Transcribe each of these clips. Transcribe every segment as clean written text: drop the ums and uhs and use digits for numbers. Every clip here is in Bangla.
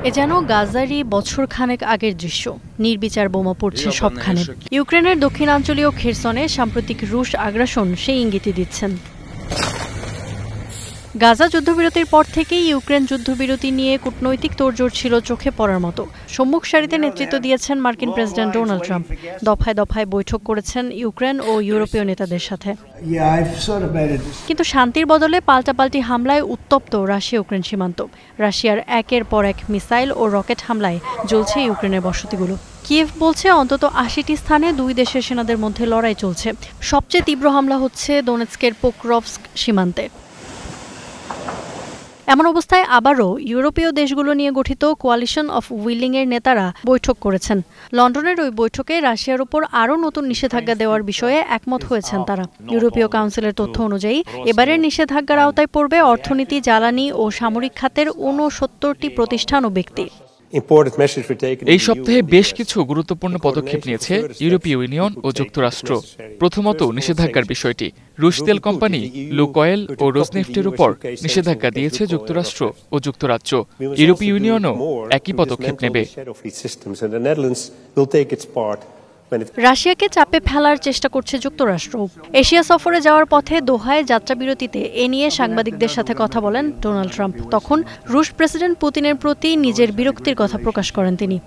এ যেন গাজারই বছর খানেক আগের দৃশ্য। নির্বিচার বোমা পড়ছে সবখানে। ইউক্রেনের দক্ষিণাঞ্চলীয় খেরসনে সাম্প্রতিক রুশ আগ্রাসন সেই ইঙ্গিতই দিচ্ছেন। গাজা যুদ্ধবিরতির পর থেকেই ইউক্রেন যুদ্ধবিরতি নিয়ে কূটনৈতিক তোড়জোড় ছিল চোখে পড়ার মতো। সম্মুখ সারিতে নেতৃত্ব দিয়েছেন মার্কিন প্রেসিডেন্ট ডোনাল্ড ট্রাম্প। দফায় দফায় বৈঠক করেছেন ইউক্রেন ও ইউরোপীয় নেতাদের সাথে। কিন্তু শান্তির বদলে পাল্টাপাল্টি হামলায় উত্তপ্ত রাশিয়া ইউক্রেন সীমান্ত। রাশিয়ার একের পর এক মিসাইল ও রকেট হামলায় জ্বলছে ইউক্রেনের বসতিগুলো। কিয়েভ বলছে অন্তত ৮০টি স্থানে দুই দেশের সেনাদের মধ্যে লড়াই চলছে। সবচেয়ে তীব্র হামলা হচ্ছে দোনেৎস্কের পোক্রভস্ক সীমান্তে। এমন অবস্থায় আবারও ইউরোপীয় দেশগুলো নিয়ে গঠিত কোয়ালিশন অফ উইলিং-এর নেতারা বৈঠক করেছেন। লন্ডনের ওই বৈঠকে রাশিয়ার উপর আরও নতুন নিষেধাজ্ঞা দেওয়ার বিষয়ে একমত হয়েছেন তারা। ইউরোপীয় কাউন্সিলের তথ্য অনুযায়ী এবারের নিষেধাজ্ঞার আওতায় পড়বে অর্থনীতি, জ্বালানি ও সামরিক খাতের ৬৯টি প্রতিষ্ঠান ও ব্যক্তি। এই সপ্তাহে বেশ কিছু গুরুত্বপূর্ণ পদক্ষেপ নিয়েছে ইউরোপীয় ইউনিয়ন ও যুক্তরাষ্ট্র। প্রথমত, নিষেধাজ্ঞার বিষয়টি। রুশ তেল কোম্পানি লুকয়েল ও রোজনেফটের উপর নিষেধাজ্ঞা দিয়েছে যুক্তরাষ্ট্র ও যুক্তরাজ্য। ইউরোপীয় ইউনিয়নও একই পদক্ষেপ নেবে। রাশিয়াকে চাপে ফেলার চেষ্টা করছে যুক্তরাষ্ট্র। এশিয়া সফরে যাওয়ার পথে দোহায় যাত্রাবিরতিতে এ নিয়ে সাংবাদিকদের সাথে কথা বলেন ডোনাল্ড ট্রাম্প। তখন রুশ প্রেসিডেন্ট পুতিনের প্রতি নিজের বিরক্তির কথা প্রকাশ করেন তিনি।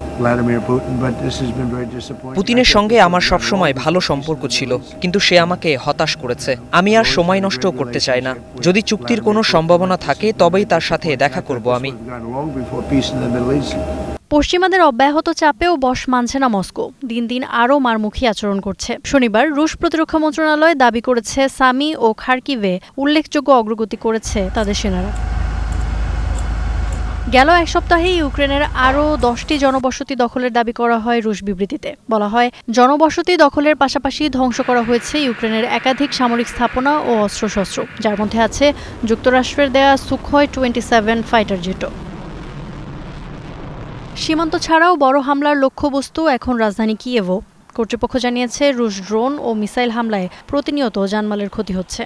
পুতিনের সঙ্গে আমার সবসময় ভালো সম্পর্ক ছিল, কিন্তু সে আমাকে হতাশ করেছে। আমি আর সময় নষ্ট করতে চাই না। যদি চুক্তির কোনো সম্ভাবনা থাকে তবেই তার সাথে দেখা করব আমি। পশ্চিমাদের অব্যাহত চাপেও বশ মানছে না মস্কো। দিন দিন আরও মারমুখী আচরণ করছে। শনিবার রুশ প্রতিরক্ষা মন্ত্রণালয় দাবি করেছে সামি ও খার্কিভে উল্লেখযোগ্য অগ্রগতি করেছে তাদের সেনারা। গেল এক সপ্তাহে ইউক্রেনের আরও 10টি জনবসতি দখলের দাবি করা হয় রুশ বিবৃতিতে। বলা হয়, জনবসতি দখলের পাশাপাশি ধ্বংস করা হয়েছে ইউক্রেনের একাধিক সামরিক স্থাপনা ও অস্ত্রশস্ত্র, যার মধ্যে আছে যুক্তরাষ্ট্রের দেয়া সুখয় 27 ফাইটার জেটও। সীমান্ত ছাড়াও বড় হামলার লক্ষ্যবস্তু এখন রাজধানী কিয়েভও। কর্তৃপক্ষ জানিয়েছে, রুশ ড্রোন ও মিসাইল হামলায় প্রতিনিয়ত জানমালের ক্ষতি হচ্ছে।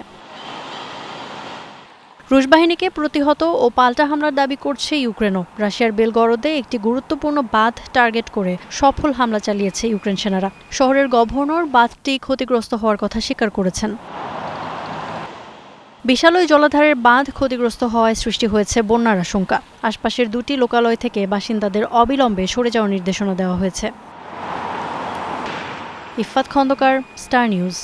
রুশ বাহিনীকে প্রতিহত ও পাল্টা হামলার দাবি করছে ইউক্রেনও। রাশিয়ার বেলগরদে একটি গুরুত্বপূর্ণ বাঁধ টার্গেট করে সফল হামলা চালিয়েছে ইউক্রেন সেনারা। শহরের গভর্নর বাঁধটি ক্ষতিগ্রস্ত হওয়ার কথা স্বীকার করেছেন। বিশাল ওই জলাধারের বাঁধ ক্ষতিগ্রস্ত হওয়ায় সৃষ্টি হয়েছে বন্যার আশঙ্কা। আশপাশের 2টি লোকালয় থেকে বাসিন্দাদের অবিলম্বে সরে যাওয়ার নির্দেশনা দেওয়া হয়েছে। Iffat Khandakar, Star news.